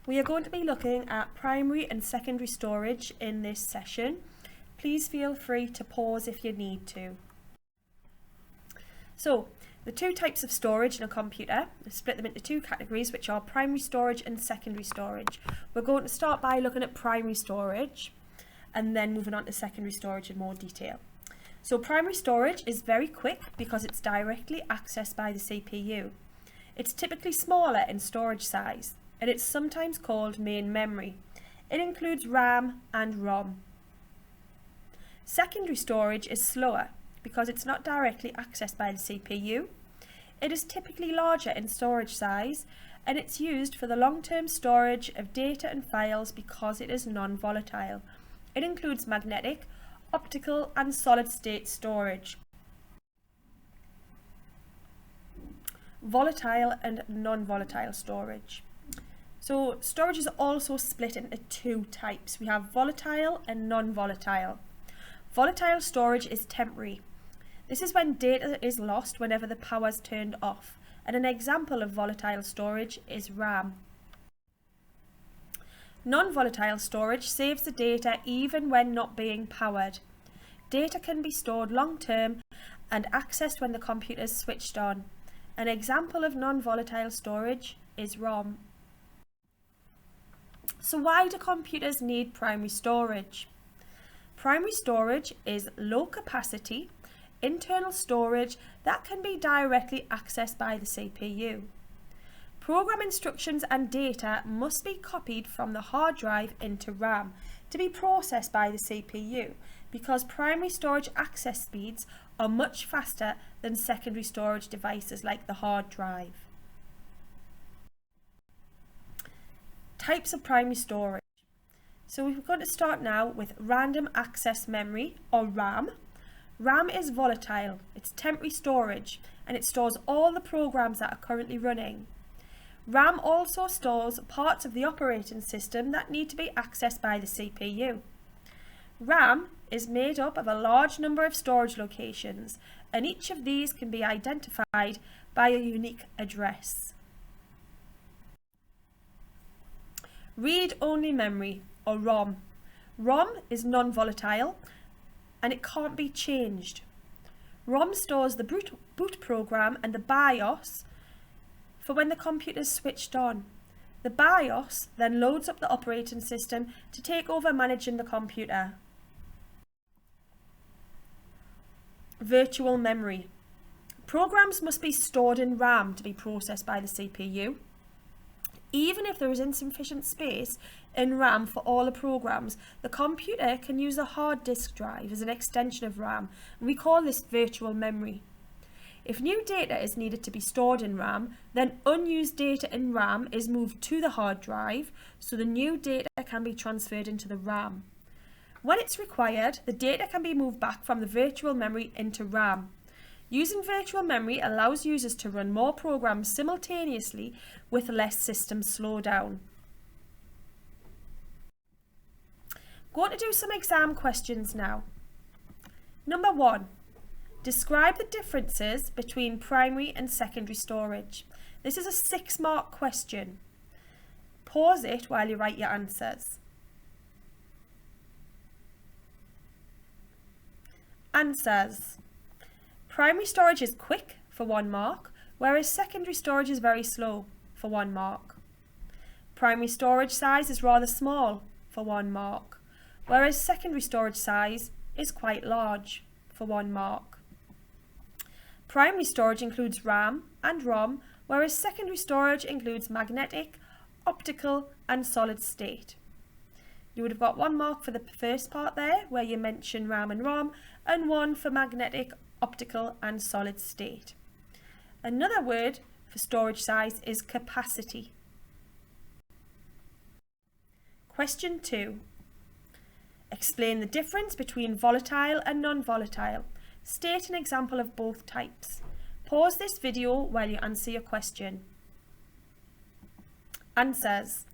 We are going to be looking at primary and secondary storage in this session. Please feel free to pause if you need to. So, the two types of storage in a computer, I split them into two categories, which are primary storage and secondary storage. We're going to start by looking at primary storage and then moving on to secondary storage in more detail. So primary storage is very quick because it's directly accessed by the CPU. It's typically smaller in storage size, and it's sometimes called main memory. It includes RAM and ROM. Secondary storage is slower because it's not directly accessed by the CPU. It is typically larger in storage size, and it's used for the long-term storage of data and files because it is non-volatile. It includes magnetic, optical and solid-state storage. Volatile and non-volatile storage. So storage is also split into two types. We have volatile and non-volatile. Volatile storage is temporary. This is when data is lost whenever the power is turned off, and an example of volatile storage is RAM. Non-volatile storage saves the data even when not being powered. Data can be stored long-term and accessed when the computer is switched on. An example of non-volatile storage is ROM. So why do computers need primary storage? Primary storage is low capacity, internal storage that can be directly accessed by the CPU. Program instructions and data must be copied from the hard drive into RAM to be processed by the CPU because primary storage access speeds are much faster than secondary storage devices like the hard drive. Types of primary storage. So we're going to start now with random access memory, or RAM. RAM is volatile, it's temporary storage, and it stores all the programs that are currently running. RAM also stores parts of the operating system that need to be accessed by the CPU. RAM is made up of a large number of storage locations, and each of these can be identified by a unique address. Read-only memory, or ROM. ROM is non-volatile and it can't be changed. ROM stores the boot program and the BIOS for when the computer is switched on. The BIOS then loads up the operating system to take over managing the computer. Virtual memory. Programs must be stored in RAM to be processed by the CPU. Even if there is insufficient space in RAM for all the programs, the computer can use a hard disk drive as an extension of RAM, and we call this virtual memory. If new data is needed to be stored in RAM, then unused data in RAM is moved to the hard drive, so the new data can be transferred into the RAM. When it's required, the data can be moved back from the virtual memory into RAM. Using virtual memory allows users to run more programs simultaneously with less system slowdown. Going to do some exam questions now. Number 1. Describe the differences between primary and secondary storage. This is a 6-mark question. Pause it while you write your answers. Answers. Primary storage is quick for 1 mark, whereas secondary storage is very slow for 1 mark. Primary storage size is rather small for 1 mark, whereas secondary storage size is quite large for 1 mark. Primary storage includes RAM and ROM, whereas secondary storage includes magnetic, optical and solid state. You would have got 1 mark for the first part there, where you mention RAM and ROM, and 1 for magnetic, optical and solid state. Another word for storage size is capacity. Question 2. Explain the difference between volatile and non-volatile. State an example of both types. Pause this video while you answer your question. Answers.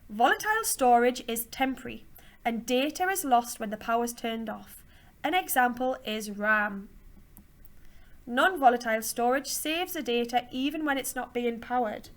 Volatile storage is temporary and data is lost when the power is turned off. An example is RAM. Non-volatile storage saves the data even when it's not being powered.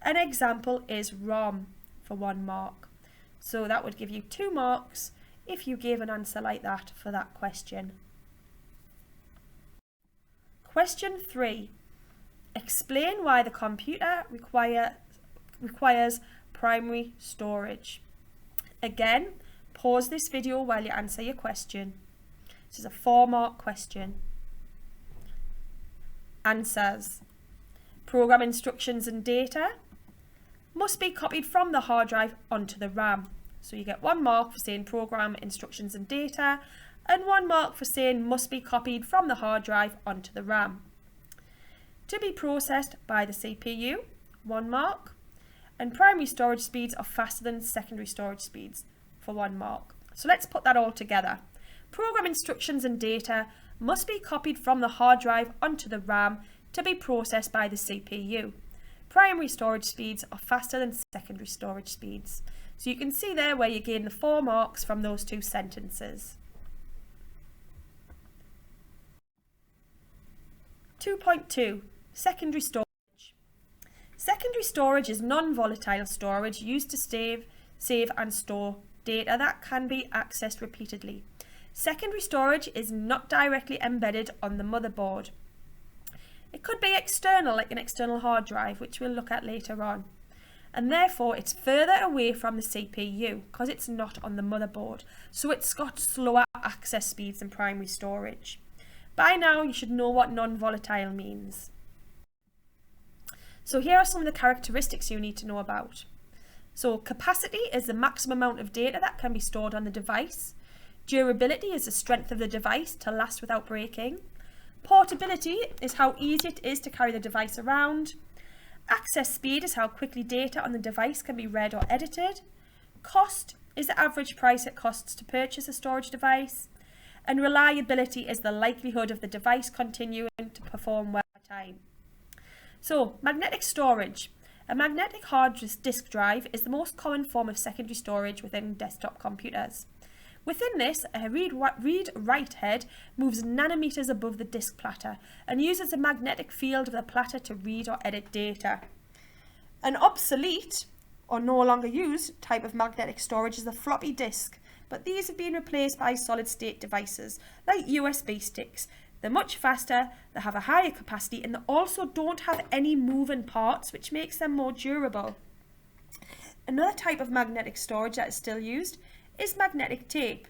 An example is ROM. for 1 mark. So that would give you 2 marks if you gave an answer like that for that question. Question 3. Explain why the computer requires primary storage. Again, pause this video while you answer your question. This is a 4-mark question. Answers. Program instructions and data must be copied from the hard drive onto the RAM. So you get 1 mark for saying program instructions and data, and 1 mark for saying must be copied from the hard drive onto the RAM. To be processed by the CPU, 1 mark, and primary storage speeds are faster than secondary storage speeds for 1 mark. So let's put that all together. Program instructions and data must be copied from the hard drive onto the RAM to be processed by the CPU. Primary storage speeds are faster than secondary storage speeds. So you can see there where you gain the 4 marks from those 2 sentences. 2.2. Secondary storage. Secondary storage is non-volatile storage used to save and store data that can be accessed repeatedly. Secondary storage is not directly embedded on the motherboard. It could be external, like an external hard drive, which we'll look at later on. And therefore it's further away from the CPU because it's not on the motherboard. So it's got slower access speeds than primary storage. By now you should know what non-volatile means. So here are some of the characteristics you need to know about. So capacity is the maximum amount of data that can be stored on the device. Durability is the strength of the device to last without breaking. Portability is how easy it is to carry the device around. Access speed is how quickly data on the device can be read or edited. Cost is the average price it costs to purchase a storage device. And reliability is the likelihood of the device continuing to perform well over time. So, magnetic storage. A magnetic hard disk drive is the most common form of secondary storage within desktop computers. Within this, a read-write head moves nanometers above the disk platter and uses the magnetic field of the platter to read or edit data. An obsolete, or no longer used, type of magnetic storage is the floppy disk, but these have been replaced by solid-state devices like USB sticks. They're much faster, they have a higher capacity, and they also don't have any moving parts, which makes them more durable. Another type of magnetic storage that is still used is magnetic tape.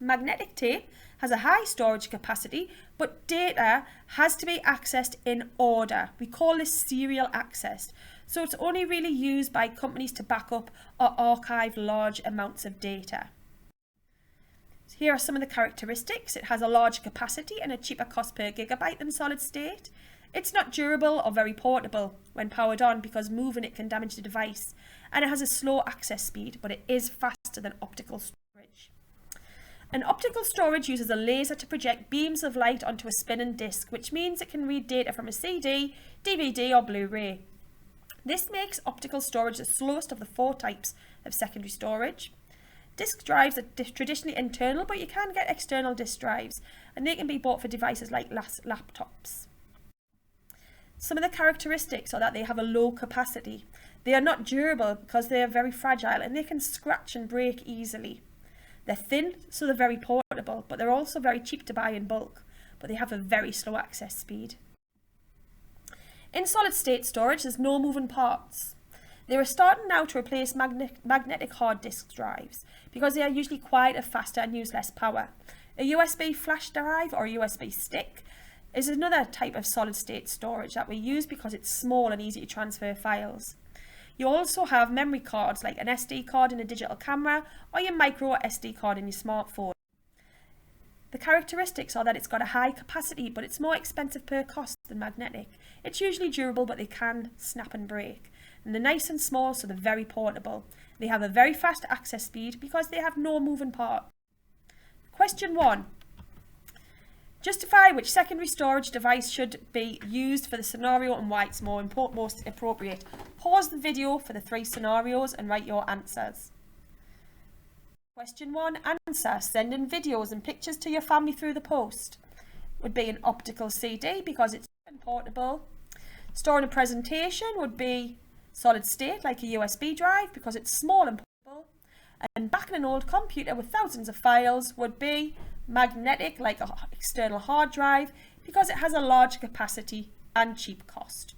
Magnetic tape has a high storage capacity, but data has to be accessed in order. We call this serial access. So it's only really used by companies to back up or archive large amounts of data. Here are some of the characteristics. It has a large capacity and a cheaper cost per gigabyte than solid state. It's not durable or very portable when powered on because moving it can damage the device. And it has a slow access speed, but it is faster than optical storage. An optical storage uses a laser to project beams of light onto a spinning disc, which means it can read data from a CD, DVD or Blu-ray. This makes optical storage the slowest of the 4 types of secondary storage. Disk drives are traditionally internal, but you can get external disk drives, and they can be bought for devices like laptops. Some of the characteristics are that they have a low capacity. They are not durable because they are very fragile and they can scratch and break easily. They're thin, so they're very portable, but they're also very cheap to buy in bulk, but they have a very slow access speed. In solid state storage, there's no moving parts. They are starting now to replace magnetic hard disk drives because they are usually quieter, faster and use less power. A USB flash drive or a USB stick is another type of solid state storage that we use because it's small and easy to transfer files. You also have memory cards like an SD card in a digital camera or your micro SD card in your smartphone. The characteristics are that it's got a high capacity, but it's more expensive per cost than magnetic. It's usually durable, but they can snap and break. And they're nice and small, so they're very portable. They have a very fast access speed because they have no moving part. Question 1. Justify which secondary storage device should be used for the scenario and why it's most appropriate. Pause the video for the 3 scenarios and write your answers. Question 1. Answer. Sending videos and pictures to your family through the post. Would be an optical CD because it's portable. Storing a presentation would be Solid state like a USB drive because it's small and portable. And back in an old computer with thousands of files would be magnetic like an external hard drive because it has a large capacity and cheap cost.